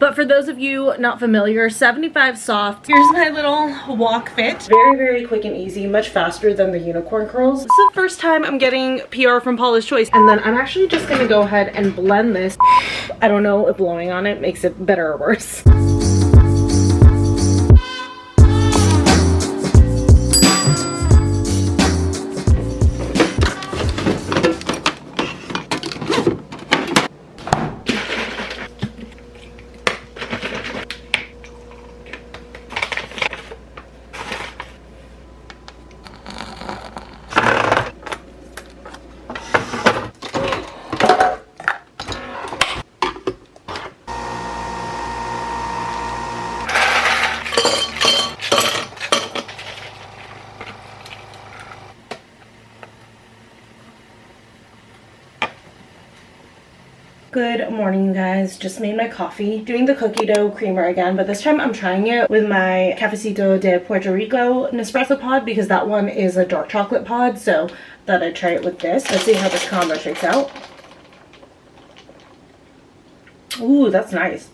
But for those of you not familiar, 75 soft. Here's my little walk fit. Very, very quick and easy, much faster than the unicorn curls. This is the first time I'm getting PR from Paula's Choice. And then I'm actually just gonna go ahead and blend this. I don't know if blowing on it makes it better or worse. Good morning, you guys. Just made my coffee. Doing the cookie dough creamer again, but this time I'm trying it with my Cafecito de Puerto Rico Nespresso pod because that one is a dark chocolate pod, so thought I'd try it with this. Let's see how this combo shakes out. Ooh, that's nice.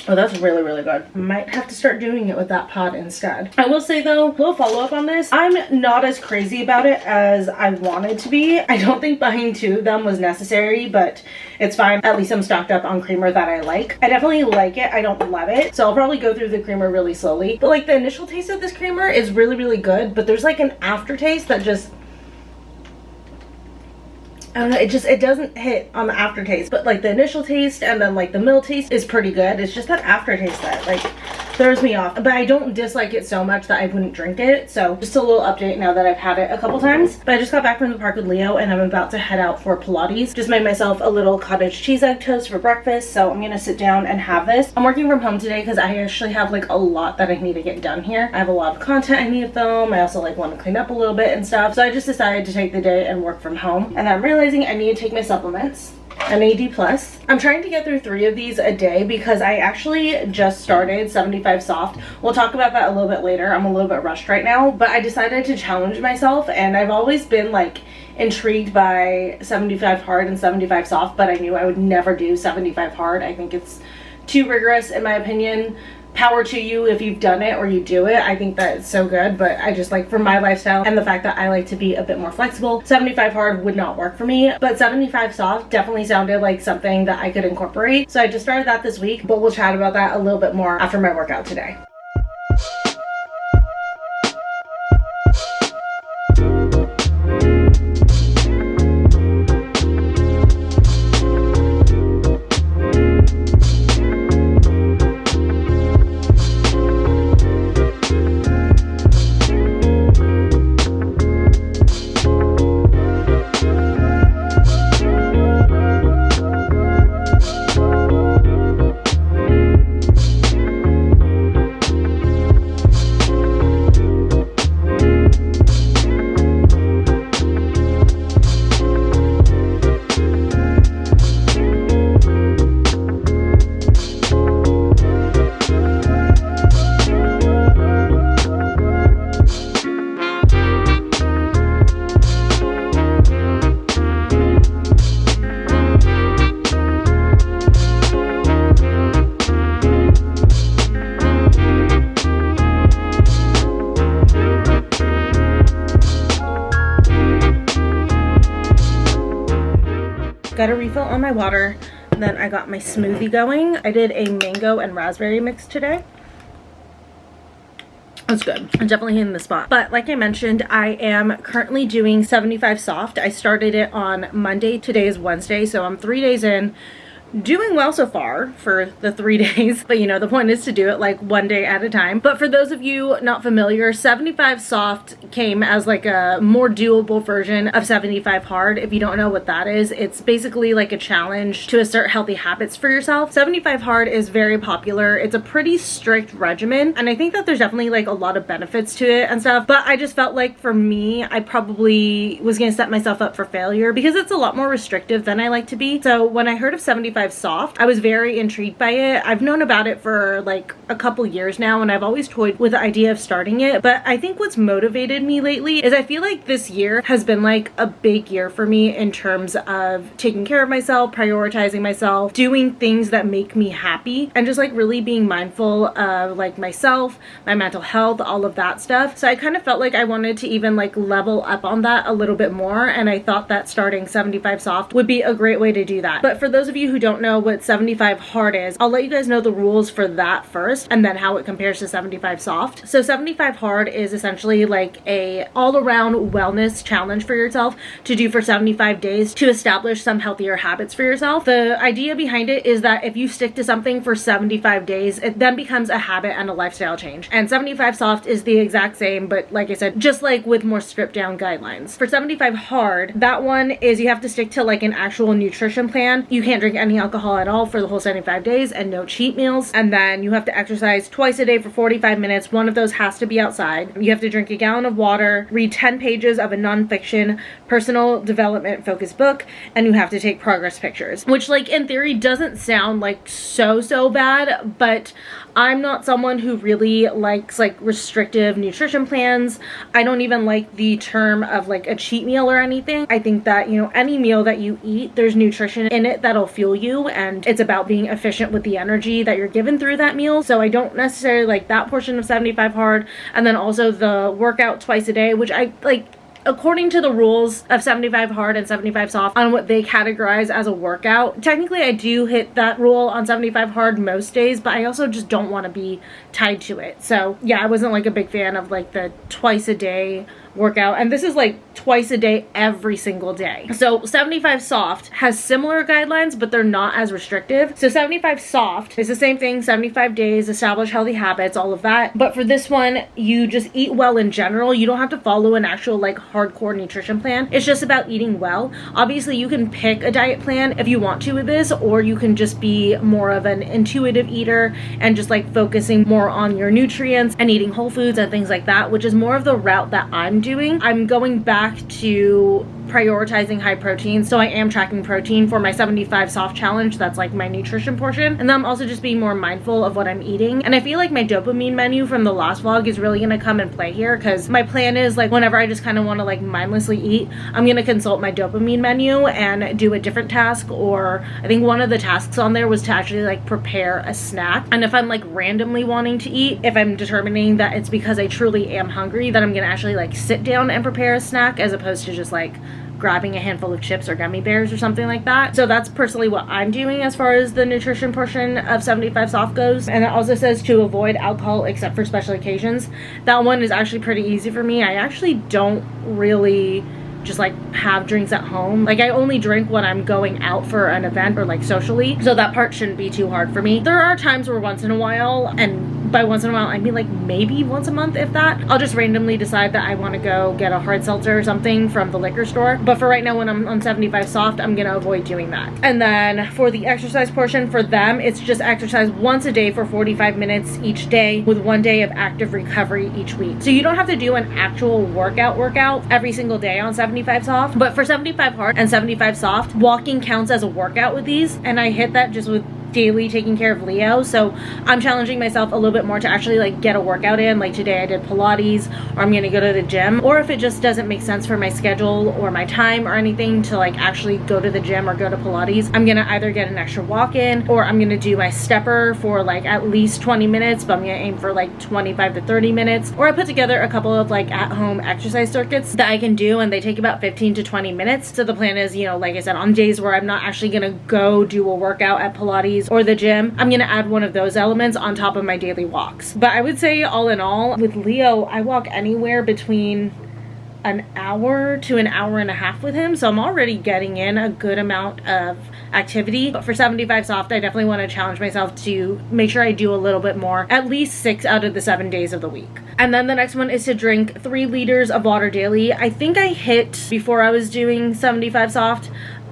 Oh, that's really, really good. Might have to start doing it with that pod instead. I will say though, little follow up on this, I'm not as crazy about it as I wanted to be. I don't think buying 2 of them was necessary, but it's fine. At least I'm stocked up on creamer that I like. I definitely like it. I don't love it. So I'll probably go through the creamer really slowly. But like the initial taste of this creamer is really, really good, but there's like an aftertaste that just, I don't know, it doesn't hit on the aftertaste, but like the initial taste and then like the middle taste is pretty good. It's just that aftertaste that like throws me off, but I don't dislike it so much that I wouldn't drink it. So just a little update now that I've had it a couple times. But I just got back from the park with Leo and I'm about to head out for Pilates. Just made myself a little cottage cheese egg toast for breakfast, so I'm gonna sit down and have this. I'm working from home today because I actually have like a lot that I need to get done here. I have a lot of content I need to film. I also like want to clean up a little bit and stuff, so I just decided to take the day and work from home. And I'm realizing I need to take my supplements. NAD+. I'm trying to get through 3 of these a day because I actually just started 75 soft. We'll talk about that a little bit later. I'm a little bit rushed right now, but I decided to challenge myself, and I've always been like intrigued by 75 hard and 75 soft, but I knew I would never do 75 hard. I think it's too rigorous in my opinion. Power to you if you've done it or you do it. I think that it's so good, but I just like, for my lifestyle and the fact that I like to be a bit more flexible, 75 hard would not work for me, but 75 soft definitely sounded like something that I could incorporate. So I just started that this week, but we'll chat about that a little bit more after my workout today. Got a refill on my water, and then I got my smoothie going. I did a mango and raspberry mix today. It's good. I'm definitely hitting the spot. But like I mentioned, I am currently doing 75 soft. I started it on Monday. Today is Wednesday, so I'm 3 days in. Doing well so far for the 3 days, but you know, the point is to do it like one day at a time. But for those of you not familiar, 75 soft came as like a more doable version of 75 hard. If you don't know what that is, it's basically like a challenge to assert healthy habits for yourself. 75 hard is very popular. It's a pretty strict regimen, and I think that there's definitely like a lot of benefits to it and stuff, but I just felt like for me, I probably was gonna set myself up for failure because it's a lot more restrictive than I like to be. So when I heard of 75 75 soft. I was very intrigued by it. I've known about it for like a couple years now, and I've always toyed with the idea of starting it. But I think what's motivated me lately is I feel like this year has been like a big year for me in terms of taking care of myself, prioritizing myself, doing things that make me happy, and just like really being mindful of like myself, my mental health, all of that stuff. So I kind of felt like I wanted to even like level up on that a little bit more, and I thought that starting 75 soft would be a great way to do that. But for those of you who don't know what 75 hard is, I'll let you guys know the rules for that first and then how it compares to 75 soft. So 75 hard is essentially like a all-around wellness challenge for yourself to do for 75 days to establish some healthier habits for yourself. The idea behind it is that if you stick to something for 75 days, it then becomes a habit and a lifestyle change. And 75 soft is the exact same, but like I said, just like with more stripped down guidelines. For 75 hard, that one is you have to stick to like an actual nutrition plan. You can't drink any alcohol at all for the whole 75 days and no cheat meals. And then you have to exercise twice a day for 45 minutes. One of those has to be outside. You have to drink a gallon of water, read 10 pages of a nonfiction personal development focused book, and you have to take progress pictures, which like in theory doesn't sound like so bad, but I'm not someone who really likes like restrictive nutrition plans. I don't even like the term of like a cheat meal or anything. I think that, you know, any meal that you eat, there's nutrition in it that'll fuel you, and it's about being efficient with the energy that you're given through that meal. So I don't necessarily like that portion of 75 hard. And then also the workout twice a day, which I like, according to the rules of 75 hard and 75 soft on what they categorize as a workout. Technically, I do hit that rule on 75 hard most days, but I also just don't want to be tied to it. So yeah, I wasn't like a big fan of like the twice a day workout, and this is like twice a day every single day. So 75 soft has similar guidelines, but they're not as restrictive. So 75 soft is the same thing, 75 days, establish healthy habits, all of that. But for this one, you just eat well in general. You don't have to follow an actual like hardcore nutrition plan. It's just about eating well. Obviously, you can pick a diet plan if you want to with this, or you can just be more of an intuitive eater and just like focusing more on your nutrients and eating whole foods and things like that, which is more of the route that I'm doing. I'm going back to prioritizing high protein, so I am tracking protein for my 75 soft challenge. That's like my nutrition portion, and then I'm also just being more mindful of what I'm eating. And I feel like my dopamine menu from the last vlog is really gonna come and play here, because my plan is like whenever I just kind of want to like mindlessly eat, I'm gonna consult my dopamine menu and do a different task. Or I think one of the tasks on there was to actually like prepare a snack. And if I'm like randomly wanting to eat, if I'm determining that it's because I truly am hungry, then I'm gonna actually like sit down and prepare a snack, as opposed to just like grabbing a handful of chips or gummy bears or something like that. So that's personally what I'm doing as far as the nutrition portion of 75 soft goes. And it also says to avoid alcohol except for special occasions. That one is actually pretty easy for me. I actually don't really just like have drinks at home. Like I only drink when I'm going out for an event or like socially, so that part shouldn't be too hard for me. There are times where once in a while, and by once in a while I mean like maybe once a month if that, I'll just randomly decide that I want to go get a hard seltzer or something from the liquor store. But for right now, when I'm on 75 soft, I'm gonna avoid doing that. And then for the exercise portion, for them it's just exercise once a day for 45 minutes each day, with 1 day of active recovery each week. So you don't have to do an actual workout every single day on 75 soft, but for 75 hard and 75 soft, walking counts as a workout with these, and I hit that just with daily taking care of Leo. So I'm challenging myself a little bit more to actually like get a workout in. Like today I did Pilates, or I'm gonna go to the gym. Or if it just doesn't make sense for my schedule or my time or anything to like actually go to the gym or go to Pilates, I'm gonna either get an extra walk in, or I'm gonna do my stepper for like at least 20 minutes, but I'm gonna aim for like 25 to 30 minutes. Or I put together a couple of like at home exercise circuits that I can do, and they take about 15 to 20 minutes. So the plan is, you know, like I said, on days where I'm not actually gonna go do a workout at Pilates or the gym, I'm gonna add one of those elements on top of my daily walks. But I would say all in all, with Leo, I walk anywhere between an hour to an hour and a half with him, so I'm already getting in a good amount of activity. But for 75 soft, I definitely want to challenge myself to make sure I do a little bit more, at least 6 out of the 7 days of the week. And then the next one is to drink 3 liters of water daily. I think I hit, before I was doing 75 soft,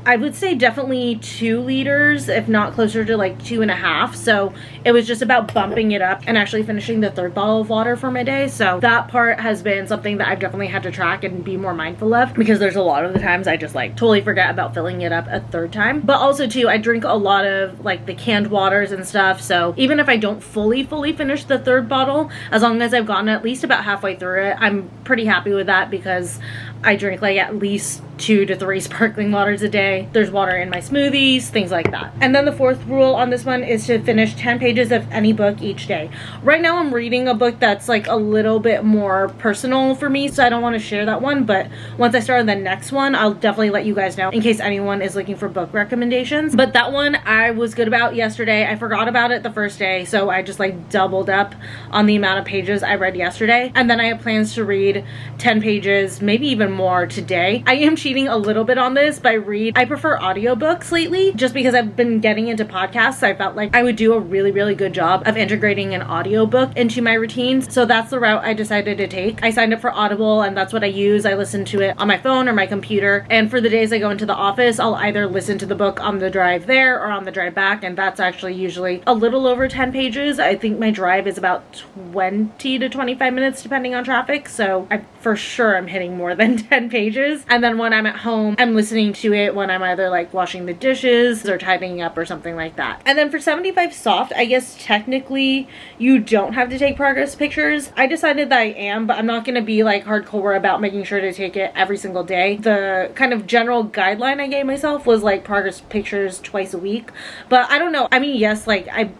I would say definitely 2 liters, if not closer to like 2.5. So it was just about bumping it up and actually finishing the 3rd bottle of water for my day. So that part has been something that I've definitely had to track and be more mindful of, because there's a lot of the times I just like totally forget about filling it up a 3rd time. But also too, I drink a lot of like the canned waters and stuff. So even if I don't fully finish the 3rd bottle, as long as I've gotten at least about halfway through it, I'm pretty happy with that, because I drink like at least 2 to 3 sparkling waters a day. There's water in my smoothies, things like that. And then the 4th rule on this one is to finish 10 pages of any book each day. Right now I'm reading a book that's like a little bit more personal for me, so I don't want to share that one, but once I start the next one, I'll definitely let you guys know in case anyone is looking for book recommendations. But that one I was good about yesterday. I forgot about it the first day, so I just like doubled up on the amount of pages I read yesterday. And then I have plans to read 10 pages, maybe even more today. I am cheating a little bit on this by I prefer audiobooks lately, just because I've been getting into podcasts. I felt like I would do a really good job of integrating an audiobook into my routines. So that's the route I decided to take. I signed up for Audible, and that's what I use. I listen to it on my phone or my computer. And for the days I go into the office, I'll either listen to the book on the drive there or on the drive back. And that's actually usually a little over 10 pages. I think my drive is about 20 to 25 minutes depending on traffic. So for sure I'm hitting more than 10 pages. And then when I'm at home, I'm listening to it when I'm either like washing the dishes or tidying up or something like that. And then for 75 soft, I guess technically you don't have to take progress pictures. I decided that I am, but I'm not going to be like hardcore about making sure to take it every single day. The kind of general guideline I gave myself was like progress pictures twice a week. But I don't know. I mean, yes, like I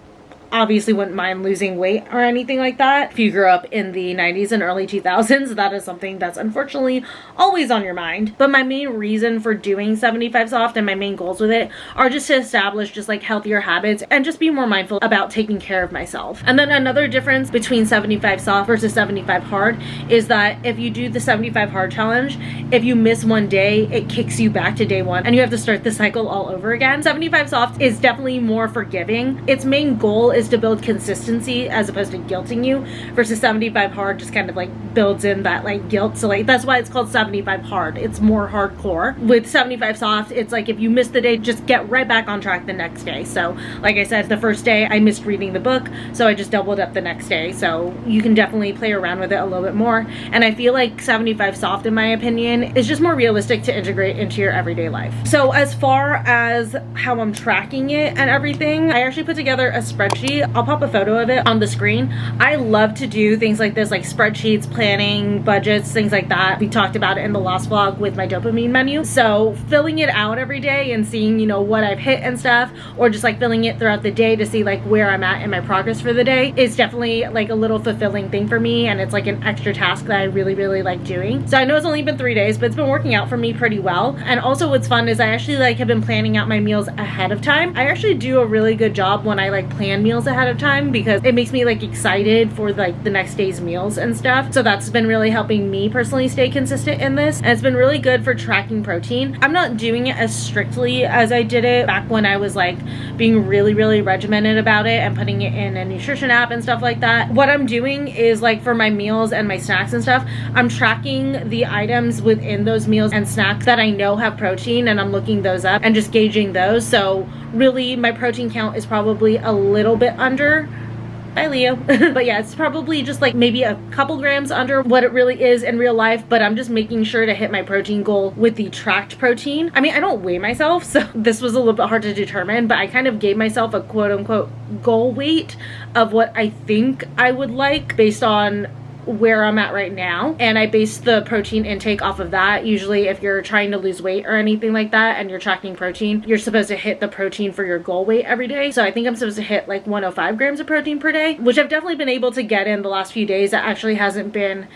obviously wouldn't mind losing weight or anything like that. If you grew up in the 90s and early 2000s, that is something that's unfortunately always on your mind. But my main reason for doing 75 soft and my main goals with it are just to establish just like healthier habits and just be more mindful about taking care of myself. And then another difference between 75 soft versus 75 hard is that if you do the 75 hard challenge, if you miss one day, it kicks you back to day 1 and you have to start the cycle all over again. 75 soft is definitely more forgiving. Its main goal is to build consistency as opposed to guilting you, versus 75 hard just kind of like builds in that like guilt. So like that's why it's called 75 hard. It's more hardcore. With 75 soft, it's like if you miss the day, just get right back on track the next day. So like I said, the first day I missed reading the book, so I just doubled up the next day. So you can definitely play around with it a little bit more. And I feel like 75 soft, in my opinion, is just more realistic to integrate into your everyday life. So as far as how I'm tracking it and everything, I actually put together a spreadsheet. I'll pop a photo of it on the screen. I love to do things like this, like spreadsheets, planning, budgets, things like that. We talked about it in the last vlog with my dopamine menu. So filling it out every day and seeing, you know, what I've hit and stuff, or just like filling it throughout the day to see like where I'm at in my progress for the day is definitely like a little fulfilling thing for me. And it's like an extra task that I really like doing. So I know it's only been 3 days, but it's been working out for me pretty well. And also what's fun is I actually like have been planning out my meals ahead of time. I actually do a really good job when I like plan meals ahead of time, because it makes me like excited for like the next day's meals and stuff. So that's been really helping me personally stay consistent in this, and it's been really good for tracking protein. I'm not doing it as strictly as I did it back when I was like being really regimented about it and putting it in a nutrition app and stuff like that. What I'm doing is like for my meals and my snacks and stuff, I'm tracking the items within those meals and snacks that I know have protein, and I'm looking those up and just gauging those. So really my protein count is probably a little bit under. Bye, Leo. But yeah, it's probably just like maybe a couple grams under what it really is in real life, but I'm just making sure to hit my protein goal with the tracked protein. I mean, I don't weigh myself, so this was a little bit hard to determine, but I kind of gave myself a quote unquote goal weight of what I think I would like based on where I'm at right now, and I base the protein intake off of that. Usually if you're trying to lose weight or anything like that and you're tracking protein, you're supposed to hit the protein for your goal weight every day. So I think I'm supposed to hit like 105 grams of protein per day, which I've definitely been able to get in the last few days. That actually hasn't been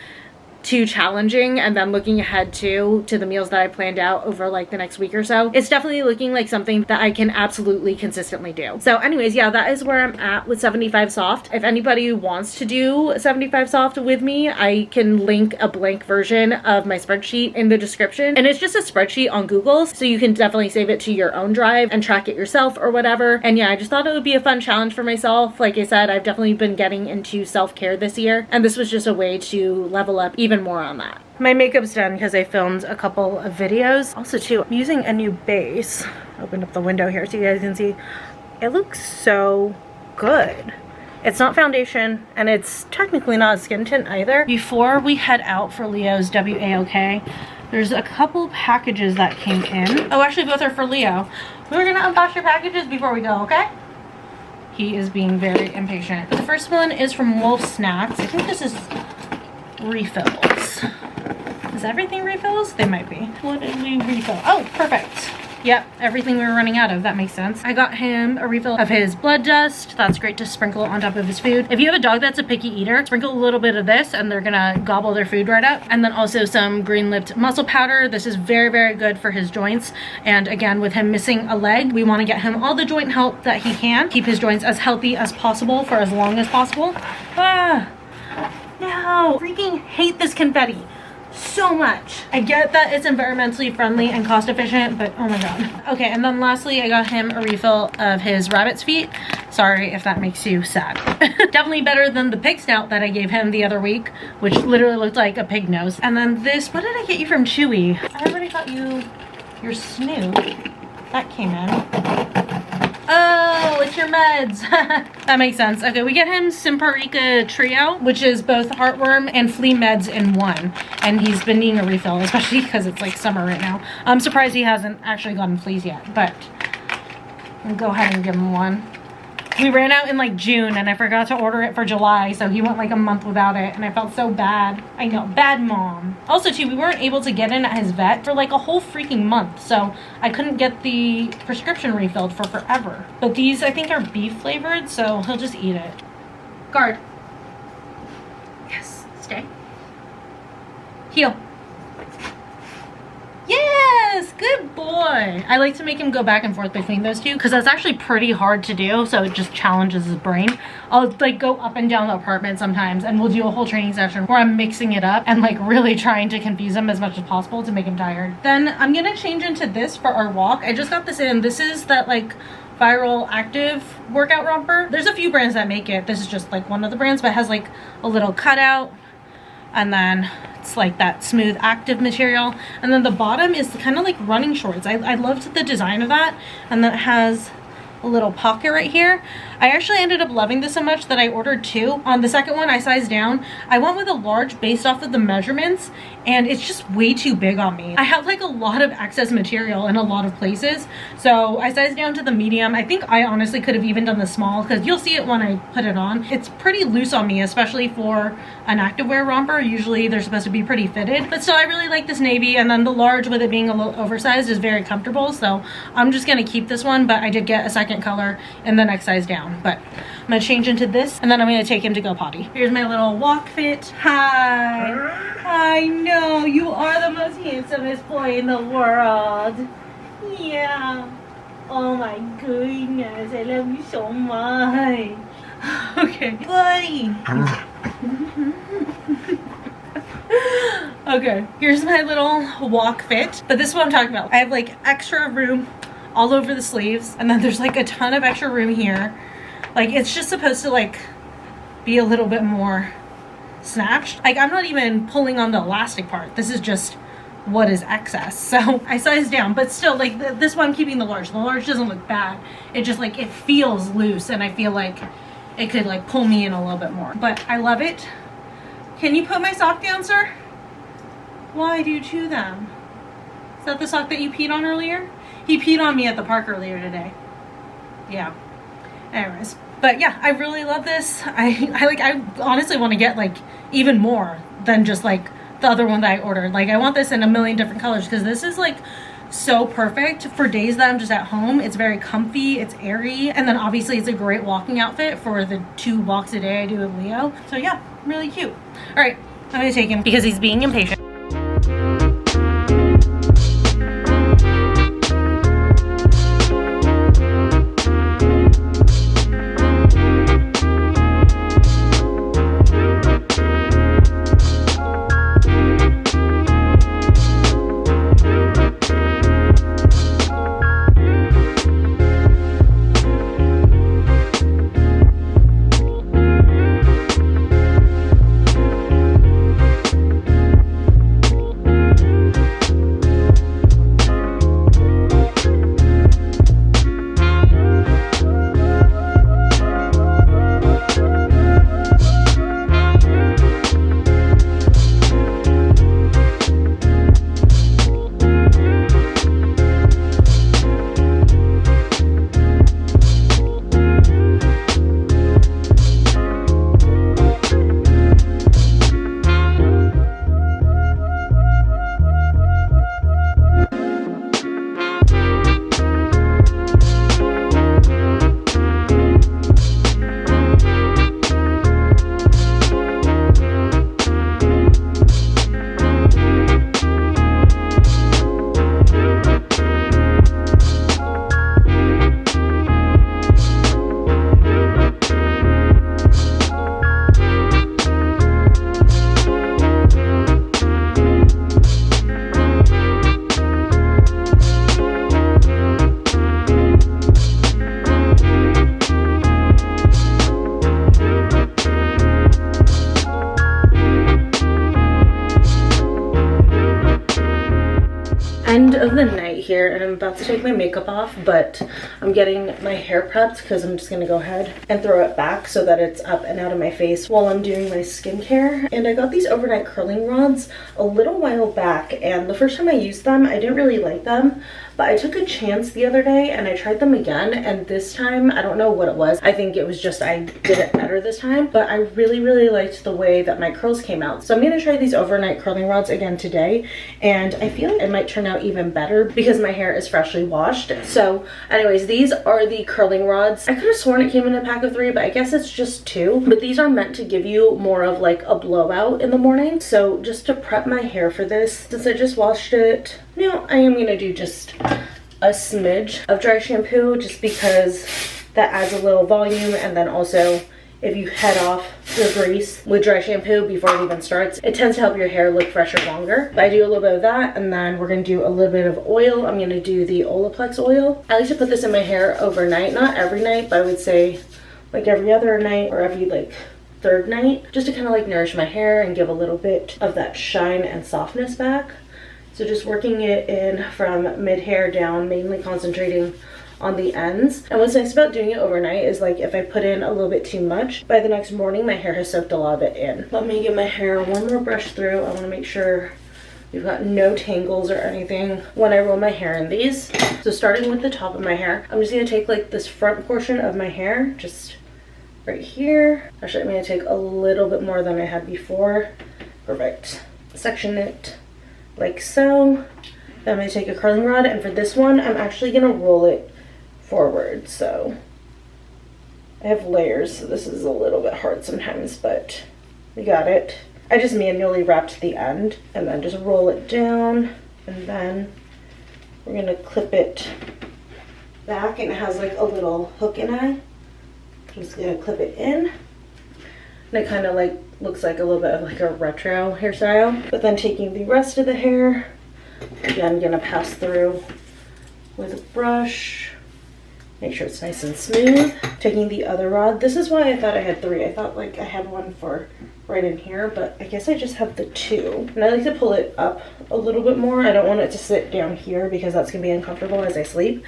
too challenging. And then looking ahead to the meals that I planned out over like the next week or so, it's definitely looking like something that I can absolutely consistently do. So anyways, yeah, that is where I'm at with 75 soft. If anybody wants to do 75 soft with me, I can link a blank version of my spreadsheet in the description, and it's just a spreadsheet on Google, so you can definitely save it to your own drive and track it yourself or whatever. And yeah, I just thought it would be a fun challenge for myself. Like I said, I've definitely been getting into self-care this year, and this was just a way to level up even even more on that. My makeup's done because I filmed a couple of videos. Also too, I'm using a new base. Open up the window here so you guys can see. It looks so good. It's not foundation and it's technically not a skin tint either. Before we head out for Leo's WAOK, there's a couple packages that came in. Oh, actually both are for Leo. We're gonna unbox your packages before we go, okay? He is being very impatient. The first one is from Wolf Snacks. I think this is refills. Is everything refills? They might be. What did we refill? Oh, perfect. Yep, everything we were running out of. That makes sense. I got him a refill of his blood dust. That's great to sprinkle on top of his food. If you have a dog that's a picky eater, sprinkle a little bit of this and they're gonna gobble their food right up. And then also some green-lipped muscle powder. This is very, very good for his joints. And again, with him missing a leg, we want to get him all the joint help that he can. Keep his joints as healthy as possible for as long as possible. Ah, no, freaking hate this confetti so much. I get that it's environmentally friendly and cost efficient, but oh my god. Okay, and then lastly, I got him a refill of his rabbit's feet. Sorry if that makes you sad. Definitely better than the pig snout that I gave him the other week, which literally looked like a pig nose. And then this, what did I get you from Chewy? I already got you your Snoop. That came in. Oh, it's your meds. That makes sense. Okay, we get him Simparica Trio, which is both heartworm and flea meds in one. And he's been needing a refill, especially because it's like summer right now. I'm surprised he hasn't actually gotten fleas yet, but I'll go ahead and give him one. We ran out in like June and I forgot to order it for July, so he went like a month without it and I felt so bad. I know, bad mom. Also too, we weren't able to get in at his vet for like a whole freaking month, so I couldn't get the prescription refilled for forever. But these I think are beef flavored, so he'll just eat it. Guard. Yes, stay. Heel. Yes, good boy. I like to make him go back and forth between those two because that's actually pretty hard to do, so it just challenges his brain. I'll like go up and down the apartment sometimes and we'll do a whole training session where I'm mixing it up and like really trying to confuse him as much as possible to make him tired. Then I'm gonna change into this for our walk. I just got this in. This is that like viral active workout romper. There's a few brands that make it. This is just like one of the brands, but it has like a little cutout and then it's like that smooth active material, and then the bottom is kind of like running shorts. I loved the design of that, and then it has a little pocket right here. I actually ended up loving this so much that I ordered two. On the second one I sized down. I went with a large based off of the measurements and it's just way too big on me. I have like a lot of excess material in a lot of places, so I sized down to the medium. I think I honestly could have even done the small because you'll see it when I put it on. It's pretty loose on me, especially for an activewear romper. Usually they're supposed to be pretty fitted, but still I really like this navy, and then the large with it being a little oversized is very comfortable, so I'm just gonna keep this one, but I did get a second color in the next size down. But I'm gonna change into this and then I'm gonna take him to go potty. Here's my little walk fit. Hi. I know, you are the most handsomest boy in the world. Yeah. Oh my goodness, I love you so much. Okay, buddy. Okay, here's my little walk fit. But this is what I'm talking about. I have like extra room all over the sleeves, and then there's like a ton of extra room here. Like it's just supposed to like be a little bit more snatched. Like I'm not even pulling on the elastic part. This is just what is excess. So I sized down, but still like this one I'm keeping the large. The large doesn't look bad. It just like it feels loose, and I feel like it could like pull me in a little bit more. But I love it. Can you put my sock down, sir? Why do you chew them? Is that the sock that you peed on earlier? He peed on me at the park earlier today. Yeah. Anyways, but yeah, I really love this. I honestly want to get like even more than just like the other one that I ordered. Like I want this in a million different colors because this is like so perfect for days that I'm just at home. It's very comfy, it's airy, and then obviously it's a great walking outfit for the 2 walks a day I do with Leo. So yeah, really cute. All right, I'm gonna take him because he's being impatient. of the night here, and I'm about to take my makeup off, but I'm getting my hair prepped because I'm just gonna go ahead and throw it back so that it's up and out of my face while I'm doing my skincare. And I got these overnight curling rods a little while back, and the first time I used them, I didn't really like them, but I took a chance the other day and I tried them again, and this time, I don't know what it was. I think it was just I did it better this time, but I really liked the way that my curls came out. So I'm gonna try these overnight curling rods again today, and I feel like it might turn out even better because my hair is freshly washed. So anyways, these are the curling rods. I could have sworn it came in a pack of 3, but I guess it's just 2. But these are meant to give you more of like a blowout in the morning. So just to prep my hair for this, since I just washed it, you know, I am gonna do just a smidge of dry shampoo just because that adds a little volume, and then also if you head off your grease with dry shampoo before it even starts, it tends to help your hair look fresher longer. But I do a little bit of that, and then we're gonna do a little bit of oil. I'm gonna do the Olaplex oil. I like to put this in my hair overnight, not every night, but I would say like every other night or every like 3rd night, just to kind of like nourish my hair and give a little bit of that shine and softness back. So just working it in from mid-hair down, mainly concentrating on the ends. And what's nice about doing it overnight is like if I put in a little bit too much, by the next morning my hair has soaked a lot of it in. Let me give my hair one more brush through. I want to make sure we've got no tangles or anything when I roll my hair in these. So starting with the top of my hair, I'm just going to take like this front portion of my hair, just right here. Actually, I'm going to take a little bit more than I had before. Perfect. Section it like so. Then I'm going to take a curling rod, and for this one I'm actually going to roll it forward. So I have layers, so this is a little bit hard sometimes, but we got it. I just manually wrapped the end and then just roll it down, and then we're going to clip it back, and it has like a little hook in it. I'm just going to clip it in, and it kind of like looks like a little bit of like a retro hairstyle. But then taking the rest of the hair, again, gonna pass through with a brush, make sure it's nice and smooth. Taking the other rod, this is why I thought I had 3. I thought like I had one for right in here, but I guess I just have the 2. And I like to pull it up a little bit more. I don't want it to sit down here because that's gonna be uncomfortable as I sleep.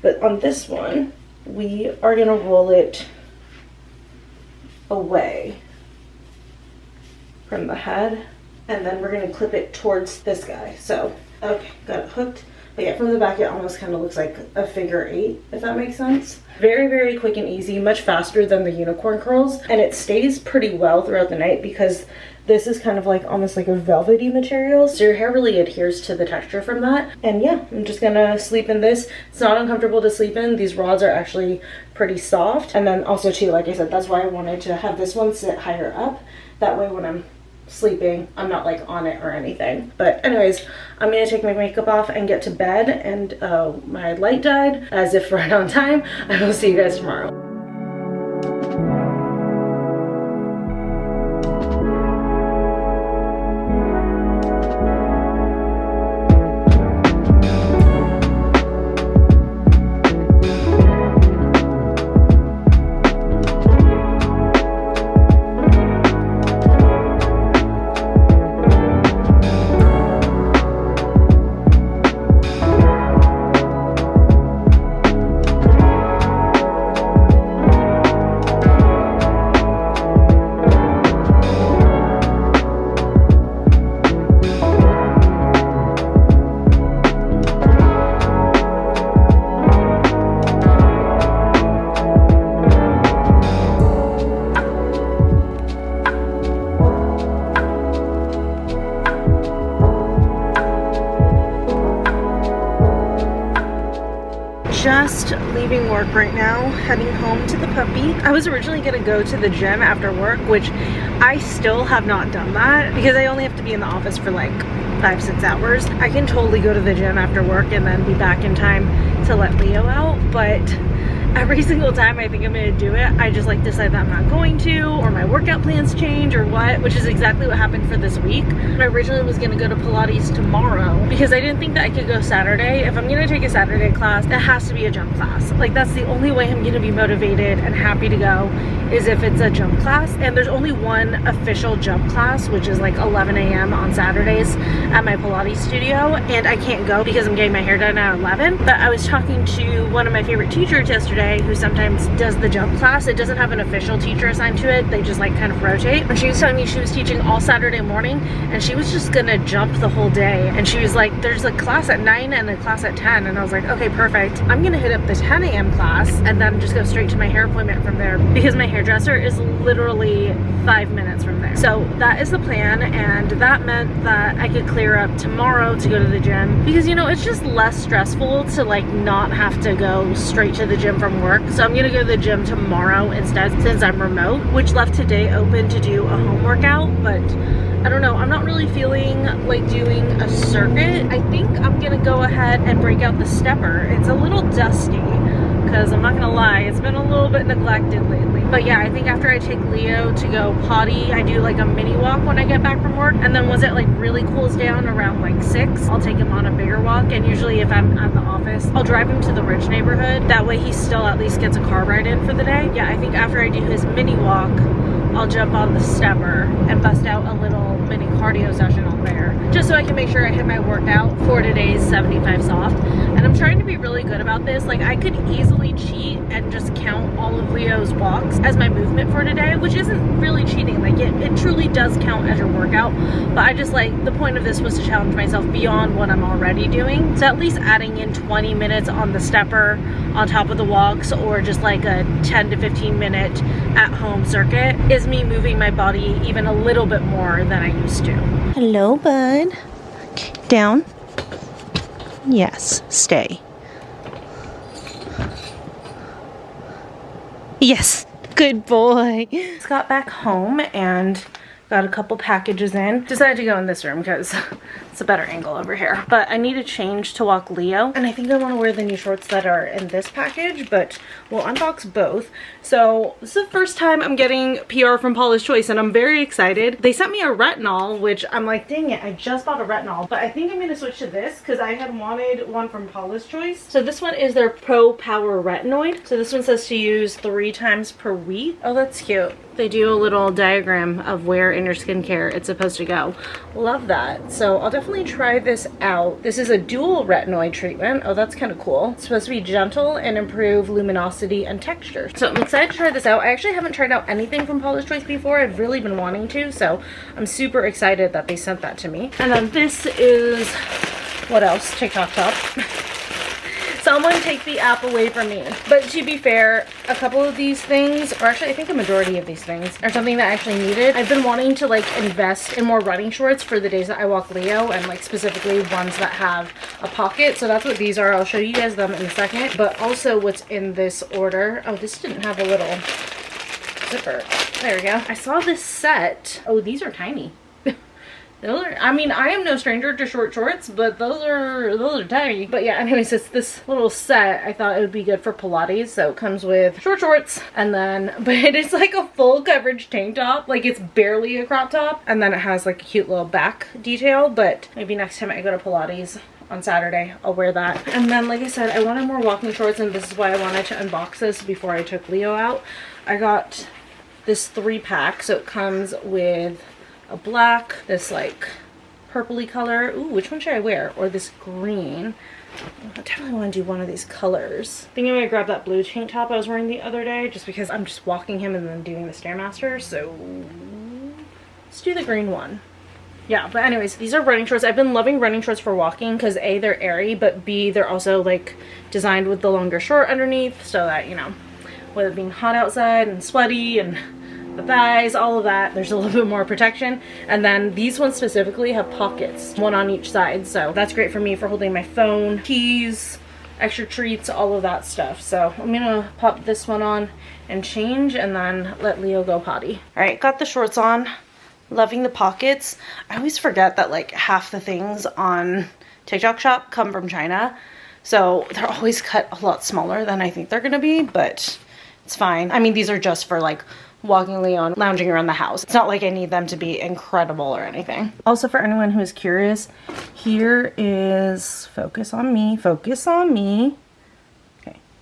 But on this one, we are gonna roll it away from the head, and then we're going to clip it towards this guy. So okay, got it hooked. But yeah, from the back it almost kind of looks like a figure 8, if that makes sense. Very quick and easy, much faster than the unicorn curls, and it stays pretty well throughout the night because this is kind of like almost like a velvety material, so your hair really adheres to the texture from that. And yeah, I'm just gonna sleep in this. It's not uncomfortable to sleep in. These rods are actually pretty soft, and then also too, like I said, that's why I wanted to have this one sit higher up. That way when I'm sleeping, I'm not like on it or anything. But anyways, I'm gonna take my makeup off and get to bed, and my light died as if right on time. I will see you guys tomorrow. Just leaving work right now, heading home to the puppy. I was originally gonna go to the gym after work, which I still have not done that because I only have to be in the office for like 5-6 hours. I can totally go to the gym after work and then be back in time to let Leo out, but every single time I think I'm gonna do it, I just like decide that I'm not going to, or my workout plans change or what, which is exactly what happened for this week. I originally was gonna go to Pilates tomorrow because I didn't think that I could go Saturday. If I'm gonna take a Saturday class, it has to be a jump class. Like, that's the only way I'm gonna be motivated and happy to go, is if it's a jump class. And there's only one official jump class, which is like 11 a.m. on Saturdays at my Pilates studio, and I can't go because I'm getting my hair done at 11. But I was talking to one of my favorite teachers yesterday who sometimes does the jump class. It doesn't have an official teacher assigned to it, they just like kind of rotate. And she was telling me she was teaching all Saturday morning, and she was just gonna jump the whole day. And she was like, there's a class at 9 and a class at 10. And I was like, okay, perfect. I'm gonna hit up the 10 a.m. class and then just go straight to my hair appointment from there, because my hairdresser is literally 5 minutes from there. So that is the plan, and that meant that I could clear up tomorrow to go to the gym, because you know, it's just less stressful to like not have to go straight to the gym from work. So I'm gonna go to the gym tomorrow instead, since I'm remote, which left today open to do a home workout. But I don't know, I'm not really feeling like doing a circuit. I think I'm gonna go ahead and break out the stepper. It's a little dusty, because I'm not gonna lie, it's been a little bit neglected lately. But yeah, I think after I take Leo to go potty, I do like a mini walk when I get back from work. And then once it like really cools down around like 6, I'll take him on a bigger walk. And usually if I'm at the office, I'll drive him to the rich neighborhood. That way he still at least gets a car ride in for the day. Yeah, I think after I do his mini walk, I'll jump on the stepper and bust out a little mini cardio session on there, just so I can make sure I hit my workout for today's 75 soft. And I'm trying to be really good about this. Like, I could easily cheat and just count all of Leo's walks as my movement for today, which isn't really cheating. Like, it truly does count as your workout. But I just like, the point of this was to challenge myself beyond what I'm already doing. So at least adding in 20 minutes on the stepper on top of the walks, or just like a 10 to 15 minute at home circuit, is me moving my body even a little bit more than I used to. Hello, bud. Down. Yes, stay. Yes, good boy. Just got back home and got a couple packages in. Decided to go in this room because it's a better angle over here. But I need to change to walk Leo, and I think I want to wear the new shorts that are in this package, but we'll unbox both. So this is the first time I'm getting PR from Paula's Choice, and I'm very excited. They sent me a retinol, which I'm like, dang it, I just bought a retinol. But I think I'm going to switch to this because I had wanted one from Paula's Choice. So this one is their Pro Power Retinoid. So this one says to use 3 times per week. Oh, that's cute. They do a little diagram of where in your skincare it's supposed to go. Love that. So I'll definitely try this out. This is a dual retinoid treatment. Oh, that's kind of cool. It's supposed to be gentle and improve luminosity and texture. So I'm excited to try this out. I actually haven't tried out anything from Paula's Choice before. I've really been wanting to, so I'm super excited that they sent that to me. And then this is, what else? TikTok top. Someone take the app away from me. But to be fair, a couple of these things, or actually I think a majority of these things, are something that I actually needed. I've been wanting to like invest in more running shorts for the days that I walk Leo, and like specifically ones that have a pocket. So that's what these are. I'll show you guys them in a second. But also what's in this order. Oh, this didn't have a little zipper. There we go. I saw this set. Oh, these are tiny. Those are, I mean, I am no stranger to short shorts, but those are tiny. But yeah, anyways, it's this little set. I thought it would be good for Pilates. So it comes with short shorts, and then, but it is like a full coverage tank top. Like, it's barely a crop top. And then it has like a cute little back detail, but maybe next time I go to Pilates on Saturday, I'll wear that. And then, like I said, I wanted more walking shorts, and this is why I wanted to unbox this before I took Leo out. I got this 3-pack. So it comes with a black, this like purpley color. Ooh, which one should I wear? Or this green. I definitely want to do one of these colors. I think I'm gonna grab that blue tank top I was wearing the other day, just because I'm just walking him and then doing the Stairmaster. So let's do the green one. Yeah, but anyways, these are running shorts. I've been loving running shorts for walking because A, they're airy, but B, they're also like designed with the longer short underneath, so that, you know, with it being hot outside and sweaty and the thighs, all of that, there's a little bit more protection. And then these ones specifically have pockets, one on each side, so that's great for me for holding my phone, keys, extra treats, all of that stuff. So I'm gonna pop this one on and change, and then let Leo go potty. All right, got the shorts on. Loving the pockets. I always forget that like half the things on TikTok shop come from China. So they're always cut a lot smaller than I think they're gonna be, but it's fine. I mean, these are just for like walking Leon, lounging around the house. It's not like I need them to be incredible or anything. Also, for anyone who is curious, here is, focus on me, focus on me.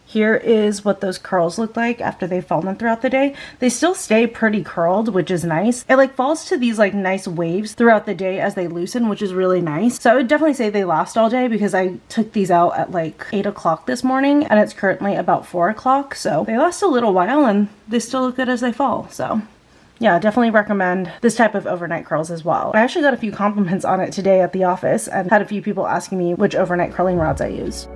Here is what those curls look like after they've fallen throughout the day. They still stay pretty curled, which is nice. It like falls to these like nice waves throughout the day as they loosen, which is really nice. So I would definitely say they last all day because I took these out at like 8 o'clock this morning and it's currently about 4 o'clock. So they last a little while and they still look good as they fall. So yeah, definitely recommend this type of overnight curls as well. I actually got a few compliments on it today at the office and had a few people asking me which overnight curling rods I use.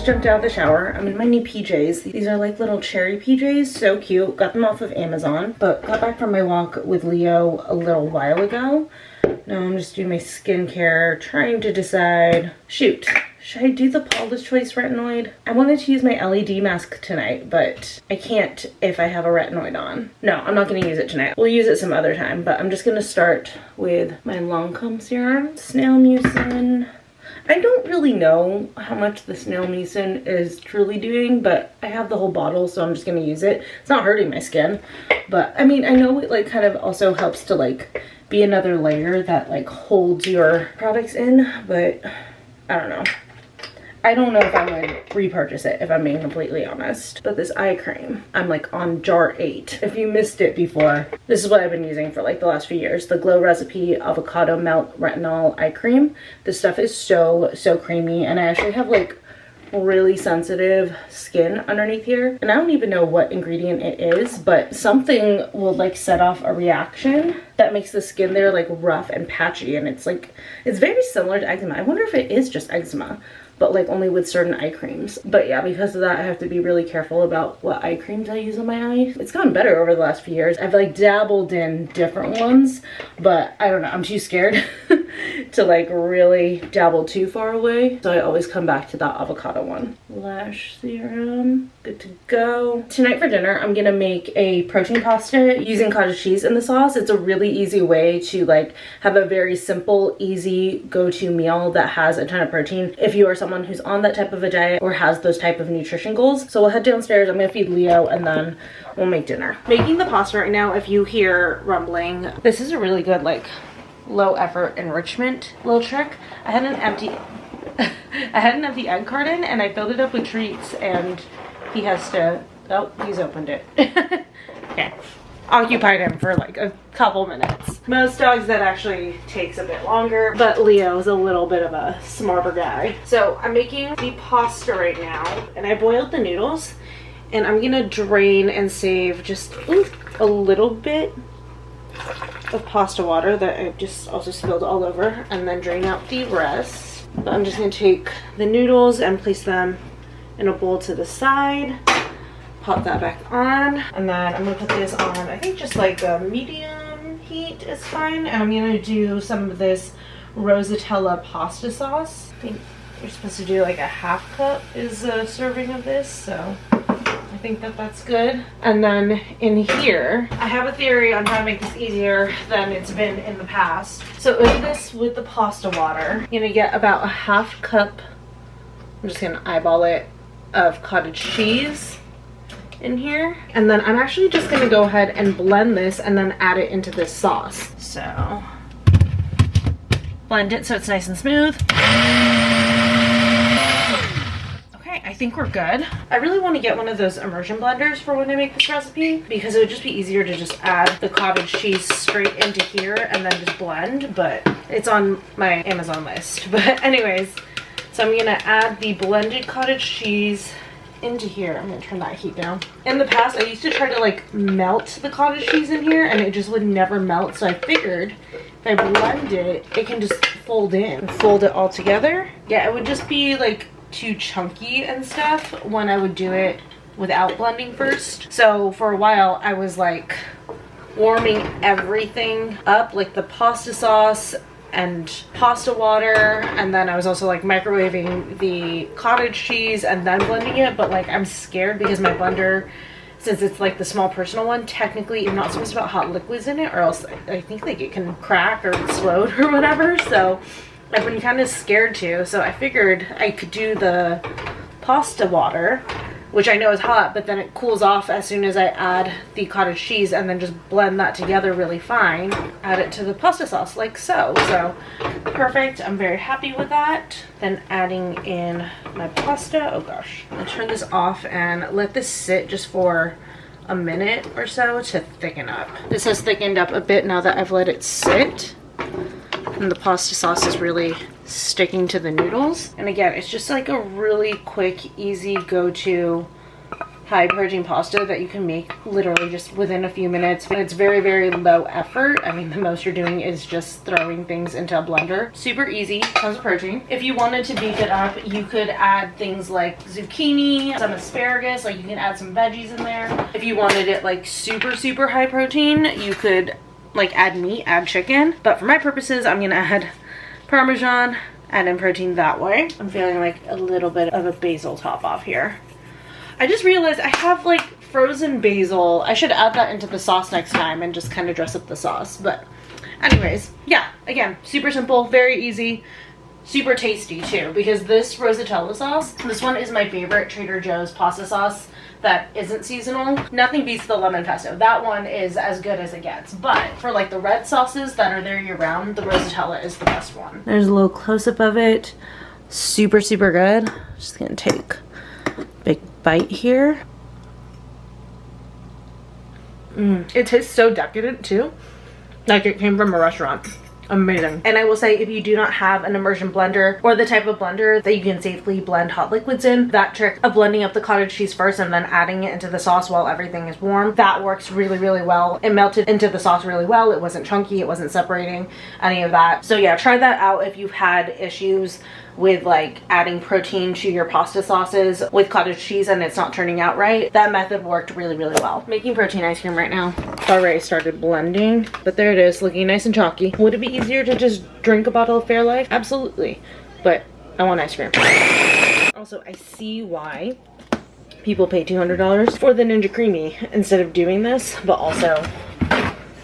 Jumped out of the shower. I'm in my new PJs. These are like little cherry PJs, so cute. Got them off of Amazon, but got back from my walk with Leo a little while ago. Now I'm just doing my skincare, trying to decide, shoot, should I do the Paula's Choice retinoid? I wanted to use my LED mask tonight, but I can't if I have a retinoid on. No, I'm not going to use it tonight. We'll use it some other time, but I'm just going to start with my Lancome serum, snail mucin. I don't really know how much the snail mucin is truly doing, but I have the whole bottle, so I'm just going to use it. It's not hurting my skin, but I mean, I know it like kind of also helps to like be another layer that like holds your products in, but I don't know. I don't know if I would repurchase it, if I'm being completely honest. But this eye cream, I'm like on jar 8. If you missed it before, this is what I've been using for like the last few years. The Glow Recipe Avocado Melt Retinol Eye Cream. This stuff is so creamy, and I actually have like really sensitive skin underneath here. And I don't even know what ingredient it is, but something will like set off a reaction that makes the skin there like rough and patchy, and it's like, it's very similar to eczema. I wonder if it is just eczema, but like only with certain eye creams. But yeah, because of that, I have to be really careful about what eye creams I use on my eyes. It's gotten better over the last few years. I've like dabbled in different ones, but I don't know, I'm too scared to like really dabble too far away. So I always come back to that avocado one. Lash serum, good to go. Tonight for dinner, I'm gonna make a protein pasta using cottage cheese in the sauce. It's a really easy way to like have a very simple, easy go-to meal that has a ton of protein if you are someone who's on that type of a diet or has those type of nutrition goals. So we'll head downstairs, I'm gonna feed Leo, and then we'll make dinner. Making the pasta right now, if you hear rumbling, this is a really good like low effort enrichment little trick. I had an empty egg carton and I filled it up with treats, and he has to, oh, he's opened it. Okay. Occupied him for like a couple minutes. Most dogs that actually takes a bit longer, but Leo's a little bit of a smarter guy. So I'm making the pasta right now, and I boiled the noodles, and I'm gonna drain and save just a little bit of pasta water that I just also spilled all over, and then drain out the rest. But I'm just gonna take the noodles and place them in a bowl to the side. Pop that back on, and then I'm gonna put this on, I think just like a medium heat is fine, and I'm gonna do some of this Rosatella pasta sauce. I think you're supposed to do like a half cup is a serving of this, so I think that that's good. And then in here, I have a theory on how to make this easier than it's been in the past. So in this with the pasta water, you're gonna get about a half cup, I'm just gonna eyeball it, of cottage cheese in here, and then I'm actually just gonna go ahead and blend this and then add it into this sauce. So blend it so it's nice and smooth. Okay, I think we're good. I really want to get one of those immersion blenders for when I make this recipe, because it would just be easier to just add the cottage cheese straight into here and then just blend, but it's on my Amazon list. But anyways, so I'm gonna add the blended cottage cheese into here. I'm gonna turn that heat down. In the past, I used to try to like melt the cottage cheese in here and it just would never melt. So I figured if I blend it, it can just fold in. Fold it all together. Yeah, it would just be like too chunky and stuff when I would do it without blending first. So for a while, I was like warming everything up, like the pasta sauce and pasta water, and then I was also like microwaving the cottage cheese and then blending it. But like I'm scared because my blender, since it's like the small personal one, technically you're not supposed to put hot liquids in it or else I think like it can crack or explode or whatever. So I've been kind of scared too. So I figured I could do the pasta water, which I know is hot, but then it cools off as soon as I add the cottage cheese, and then just blend that together really fine. Add it to the pasta sauce like so. So perfect. I'm very happy with that. Then adding in my pasta. Oh gosh. I'll turn this off and let this sit just for a minute or so to thicken up. This has thickened up a bit now that I've let it sit. And the pasta sauce is really sticking to the noodles. And again, it's just like a really quick, easy go-to high protein pasta that you can make literally just within a few minutes. And it's very, very low effort. I mean, the most you're doing is just throwing things into a blender. Super easy, tons of protein. If you wanted to beef it up, you could add things like zucchini, some asparagus, like you can add some veggies in there. If you wanted it like super, super high protein, you could like add meat, add chicken. But for my purposes, I'm gonna add Parmesan, add in protein that way. I'm feeling like a little bit of a basil top off here. I just realized I have like frozen basil. I should add that into the sauce next time and just kind of dress up the sauce. But anyways, yeah, again, super simple, very easy, super tasty too, because this Rosatella sauce, this one is my favorite Trader Joe's pasta sauce that isn't seasonal. Nothing beats the lemon pesto. That one is as good as it gets. But for like the red sauces that are there year round, the Rosatella is the best one. There's a little close-up of it. Super, super good. Just gonna take a big bite here. It tastes so decadent too. Like it came from a restaurant. Amazing. And I will say, if you do not have an immersion blender or the type of blender that you can safely blend hot liquids in, that trick of blending up the cottage cheese first and then adding it into the sauce while everything is warm, that works really, really well. It melted into the sauce really well. It wasn't chunky, it wasn't separating, any of that. So yeah, try that out if you've had issues with like adding protein to your pasta sauces with cottage cheese and it's not turning out right. That method worked really, really well. Making protein ice cream right now. Already started blending, but there it is, looking nice and chalky. Would it be easier to just drink a bottle of Fairlife? Absolutely, but I want ice cream. Also, I see why people pay $200 for the Ninja Creamy instead of doing this, but also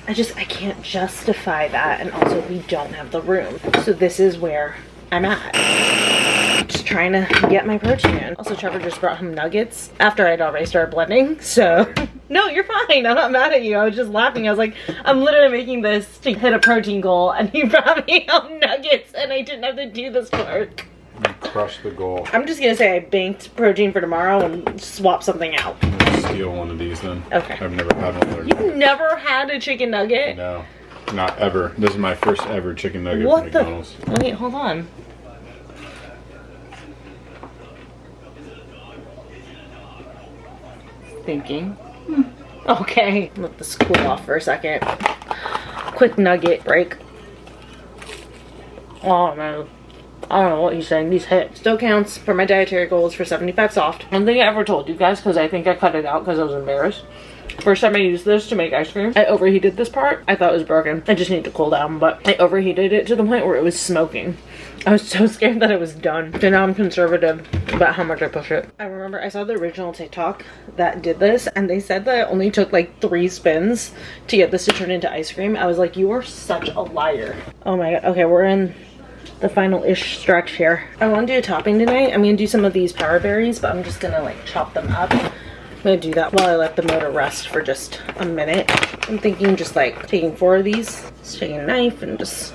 I can't justify that, and also we don't have the room. So this is where I'm at. Just trying to get my protein in. Also, Trevor just brought home nuggets after I'd already started blending, so no, you're fine. I'm not mad at you. I was just laughing. I was like, I'm literally making this to hit a protein goal, and he brought me home nuggets, and I didn't have to do this work. You crushed the goal. I'm just gonna say I banked protein for tomorrow and swap something out. I'm gonna steal one of these then. Okay. I've never had one. You've never had a chicken nugget? No, not ever. This is my first ever chicken nugget What from McDonald's. Wait, hold on. Thinking. Okay, let this cool off for a second. Quick nugget break. Oh no, I don't know what he's saying. These hit. Still counts for my dietary goals for 75 soft. One thing I ever told you guys, because I think I cut it out because I was embarrassed. First time I used this to make ice cream, I overheated this part. I thought it was broken. I just need to cool down, but I overheated it to the point where it was smoking. I was so scared that it was done. So now I'm conservative about how much I push it. I remember I saw the original TikTok that did this, and they said that it only took like 3 spins to get this to turn into ice cream. I was like, you are such a liar. Oh my god. Okay, we're in the final-ish stretch here. I want to do a topping tonight. I'm gonna do some of these power berries, but I'm just gonna like chop them up. I'm gonna do that while I let the motor rest for just a minute. I'm thinking just like taking 4 of these, just taking a knife and just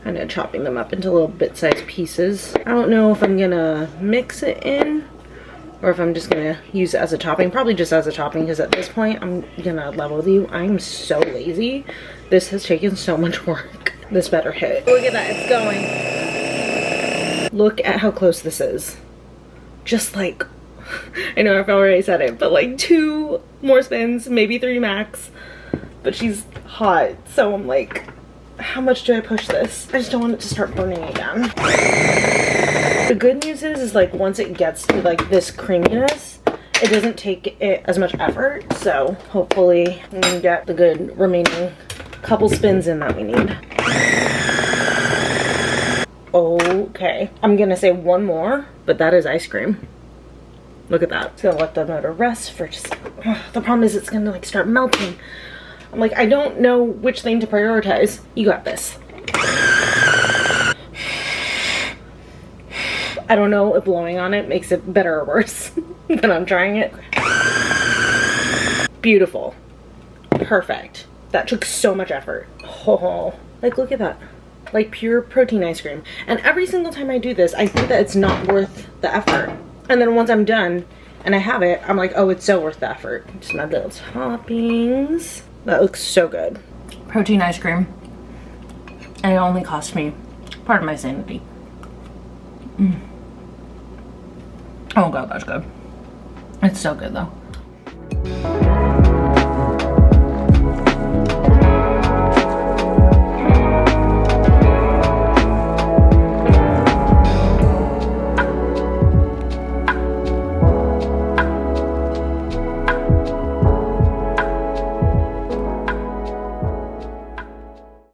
kind of chopping them up into little bit-sized pieces. I don't know if I'm gonna mix it in or if I'm just gonna use it as a topping. Probably just as a topping, because at this point, I'm gonna level with you, I'm so lazy. This has taken so much work. This better hit. Look at that, it's going. Look at how close this is. Just like I know I've already said it, but like 2 more spins, maybe 3 max. But she's hot, so I'm like, how much do I push this? I just don't want it to start burning again. The good news is like once it gets to like this creaminess, it doesn't take it as much effort. So hopefully we can get the good remaining couple spins in that we need. Okay, I'm gonna say 1 more, but that is ice cream. Look at that. Just gonna let the motor rest for just, the problem is it's gonna like start melting. I'm like, I don't know which thing to prioritize. You got this. I don't know if blowing on it makes it better or worse when I'm trying it. Beautiful. Perfect. That took so much effort. Oh, like look at that. Like pure protein ice cream. And every single time I do this, I think that it's not worth the effort. And then once I'm done and I have it, I'm like, oh, it's so worth the effort. Just my little toppings. That looks so good. Protein ice cream. And it only cost me part of my sanity. Oh god, that's good. It's so good though.